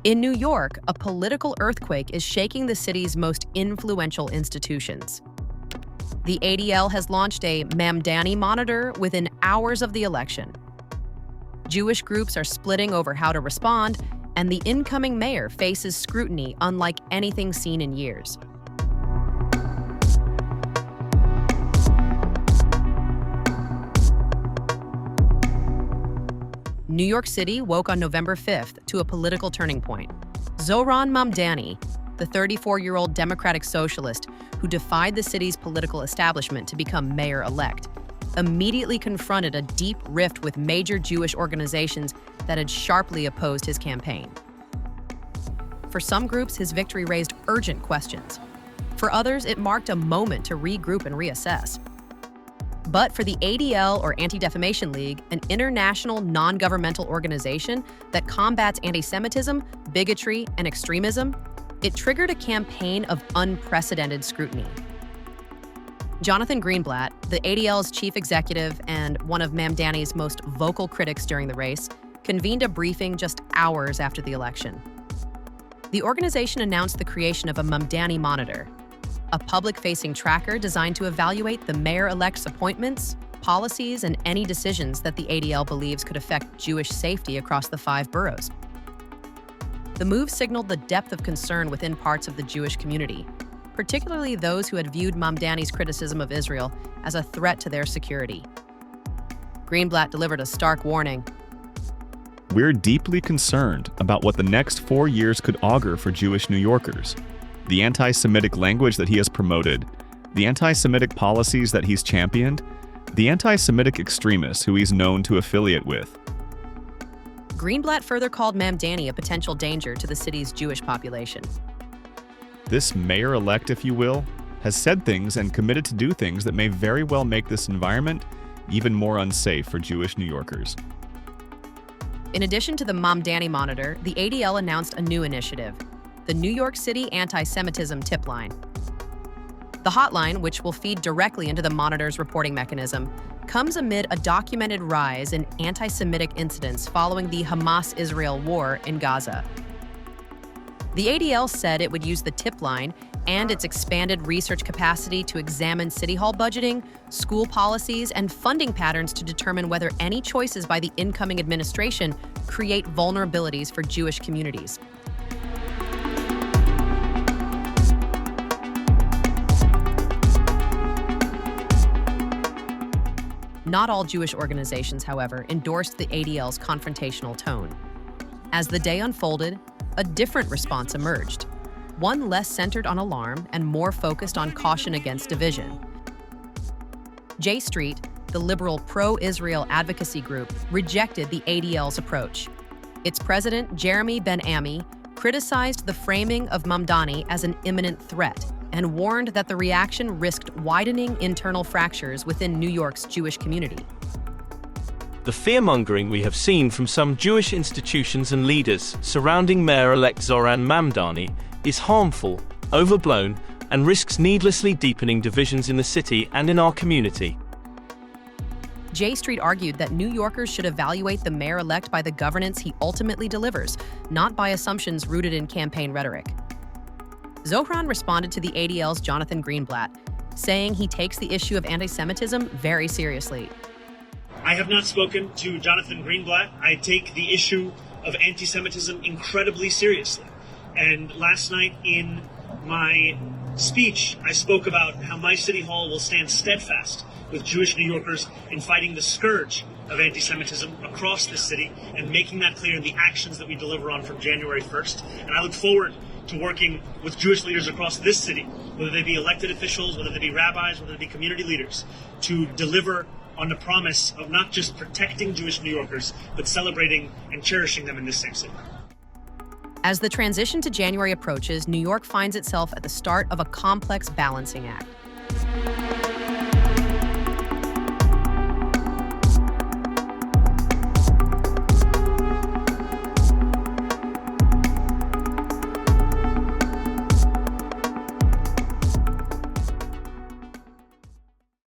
In New York, a political earthquake is shaking the city's most influential institutions. The ADL has launched a Mamdani Monitor within hours of the election. Jewish groups are splitting over how to respond, and the incoming mayor faces scrutiny unlike anything seen in years. New York City woke on November 5th to a political turning point. Zohran Mamdani, the 34-year-old Democratic socialist who defied the city's political establishment to become mayor-elect, immediately confronted a deep rift with major Jewish organizations that had sharply opposed his campaign. For some groups, his victory raised urgent questions. For others, it marked a moment to regroup and reassess. But for the ADL, or Anti-Defamation League, an international non-governmental organization that combats anti-Semitism, bigotry, and extremism, it triggered a campaign of unprecedented scrutiny. Jonathan Greenblatt, the ADL's chief executive and one of Mamdani's most vocal critics during the race, convened a briefing just hours after the election. The organization announced the creation of a Mamdani Monitor, a public-facing tracker designed to evaluate the mayor-elect's appointments, policies, and any decisions that the ADL believes could affect Jewish safety across the 5 boroughs. The move signaled the depth of concern within parts of the Jewish community, particularly those who had viewed Mamdani's criticism of Israel as a threat to their security. Greenblatt delivered a stark warning. We're deeply concerned about what the next 4 years could augur for Jewish New Yorkers. The anti-Semitic language that he has promoted, the anti-Semitic policies that he's championed, the anti-Semitic extremists who he's known to affiliate with. Greenblatt further called Mamdani a potential danger to the city's Jewish population. This mayor-elect, if you will, has said things and committed to do things that may very well make this environment even more unsafe for Jewish New Yorkers. In addition to the Mamdani Monitor, the ADL announced a new initiative, the New York City Anti-Semitism tipline. The hotline, which will feed directly into the Monitor's reporting mechanism, comes amid a documented rise in anti-Semitic incidents following the Hamas-Israel war in Gaza. The ADL said it would use the tipline and its expanded research capacity to examine City Hall budgeting, school policies, and funding patterns to determine whether any choices by the incoming administration create vulnerabilities for Jewish communities. Not all Jewish organizations, however, endorsed the ADL's confrontational tone. As the day unfolded, a different response emerged, one less centered on alarm and more focused on caution against division. J Street, the liberal pro-Israel advocacy group, rejected the ADL's approach. Its president, Jeremy Ben-Ami, criticized the framing of Mamdani as an imminent threat and warned that the reaction risked widening internal fractures within New York's Jewish community. The fear-mongering we have seen from some Jewish institutions and leaders surrounding Mayor-elect Zohran Mamdani is harmful, overblown, and risks needlessly deepening divisions in the city and in our community. J Street argued that New Yorkers should evaluate the mayor-elect by the governance he ultimately delivers, not by assumptions rooted in campaign rhetoric. Zohran responded to the ADL's Jonathan Greenblatt, saying he takes the issue of anti-Semitism very seriously. I have not spoken to Jonathan Greenblatt. I take the issue of anti-Semitism incredibly seriously. And last night in my speech, I spoke about how my City Hall will stand steadfast with Jewish New Yorkers in fighting the scourge of anti-Semitism across the city and making that clear in the actions that we deliver on from January 1st. And I look forward to working with Jewish leaders across this city, whether they be elected officials, whether they be rabbis, whether they be community leaders, to deliver on the promise of not just protecting Jewish New Yorkers, but celebrating and cherishing them in this same city. As the transition to January approaches, New York finds itself at the start of a complex balancing act.